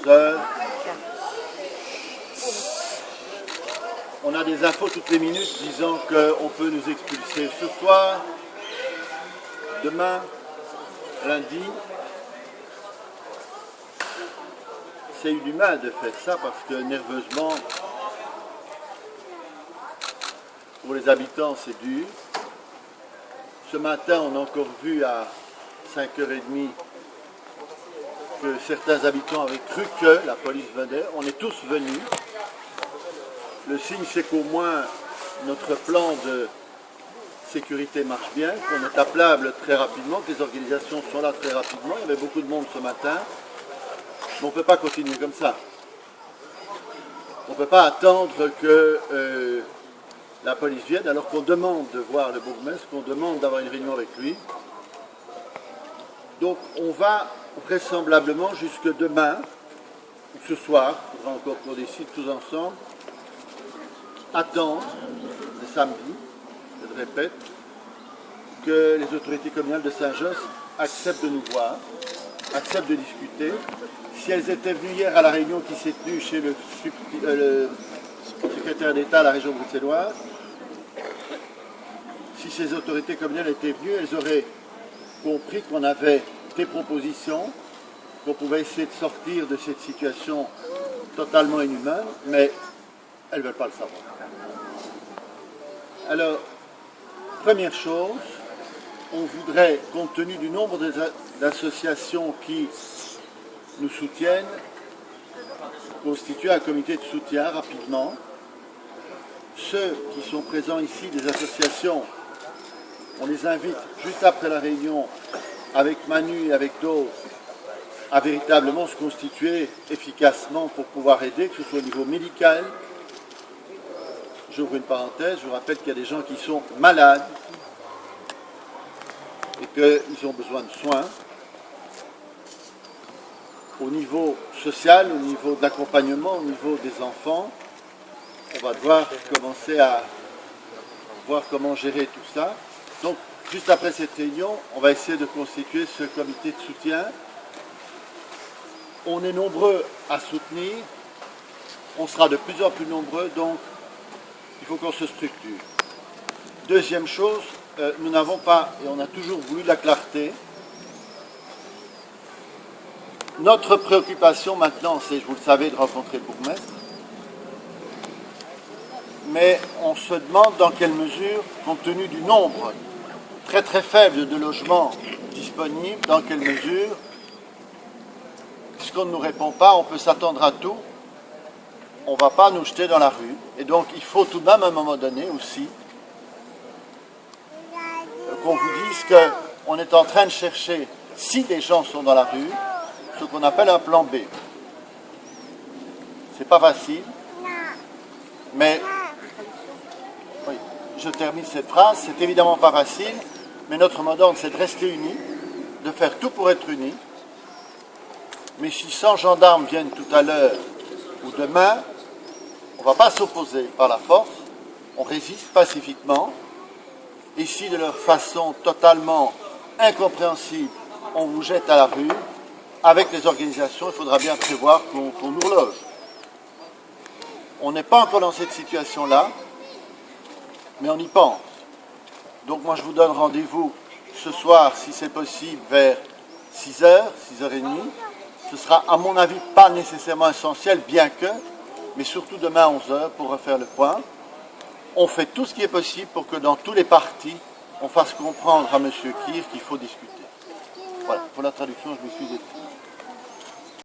heures. On a des infos toutes les minutes disant qu'on peut nous expulser ce soir, demain, lundi. C'est inhumain de faire ça parce que nerveusement, pour les habitants, c'est dur. Ce matin, on a encore vu à 5h30 que certains habitants avaient cru que la police venait. On est tous venus. Le signe, c'est qu'au moins notre plan de sécurité marche bien, qu'on est appelable très rapidement, que les organisations sont là très rapidement. Il y avait beaucoup de monde ce matin. Mais on ne peut pas continuer comme ça. On ne peut pas attendre que la police vienne alors qu'on demande de voir le bourgmestre, qu'on demande d'avoir une réunion avec lui. Donc on va vraisemblablement jusque demain, ou ce soir, il faudra encore qu'on décide tous ensemble, attendre le samedi, je le répète, que les autorités communales de Saint-Josse acceptent de nous voir, acceptent de discuter. Si elles étaient venues hier à la réunion qui s'est tenue chez le secrétaire d'État à la région bruxelloise, si ces autorités communales étaient venues, elles auraient compris qu'on avait des propositions, qu'on pouvait essayer de sortir de cette situation totalement inhumaine, mais elles ne veulent pas le savoir. Alors, première chose, on voudrait, compte tenu du nombre d'associations qui nous soutiennent, constituer un comité de soutien rapidement. Ceux qui sont présents ici, des associations, on les invite juste après la réunion avec Manu et avec d'autres à véritablement se constituer efficacement pour pouvoir aider, que ce soit au niveau médical. J'ouvre une parenthèse, je vous rappelle qu'il y a des gens qui sont malades et qu'ils ont besoin de soins. Au niveau social, au niveau de l'accompagnement, au niveau des enfants, on va devoir commencer à voir comment gérer tout ça. Donc, juste après cette réunion, on va essayer de constituer ce comité de soutien. On est nombreux à soutenir, on sera de plus en plus nombreux, donc il faut qu'on se structure. Deuxième chose, nous n'avons pas, et on a toujours voulu la clarté. Notre préoccupation maintenant, c'est, vous le savez, de rencontrer le bourgmestre. Mais on se demande dans quelle mesure, compte tenu du nombre très très faible de logements disponibles, dans quelle mesure, puisqu'on ne nous répond pas, on peut s'attendre à tout, on ne va pas nous jeter dans la rue. Et donc il faut tout de même à un moment donné aussi qu'on vous dise qu'on est en train de chercher, si des gens sont dans la rue, ce qu'on appelle un plan B. C'est pas facile, mais oui, je termine cette phrase, c'est évidemment pas facile, mais notre mot d'ordre c'est de rester unis, de faire tout pour être unis. Mais si 100 gendarmes viennent tout à l'heure ou demain, on ne va pas s'opposer par la force, on résiste pacifiquement. Et si de leur façon totalement incompréhensible, on vous jette à la rue, avec les organisations, il faudra bien prévoir qu'on nous reloge. On n'est pas encore dans cette situation-là, mais on y pense. Donc moi je vous donne rendez-vous ce soir, si c'est possible, vers 6h, 6h30. Ce sera à mon avis pas nécessairement essentiel, bien que, mais surtout demain à 11h pour refaire le point. On fait tout ce qui est possible pour que dans tous les partis, on fasse comprendre à M. Kir qu'il faut discuter. Voilà, pour la traduction, je m'excuse.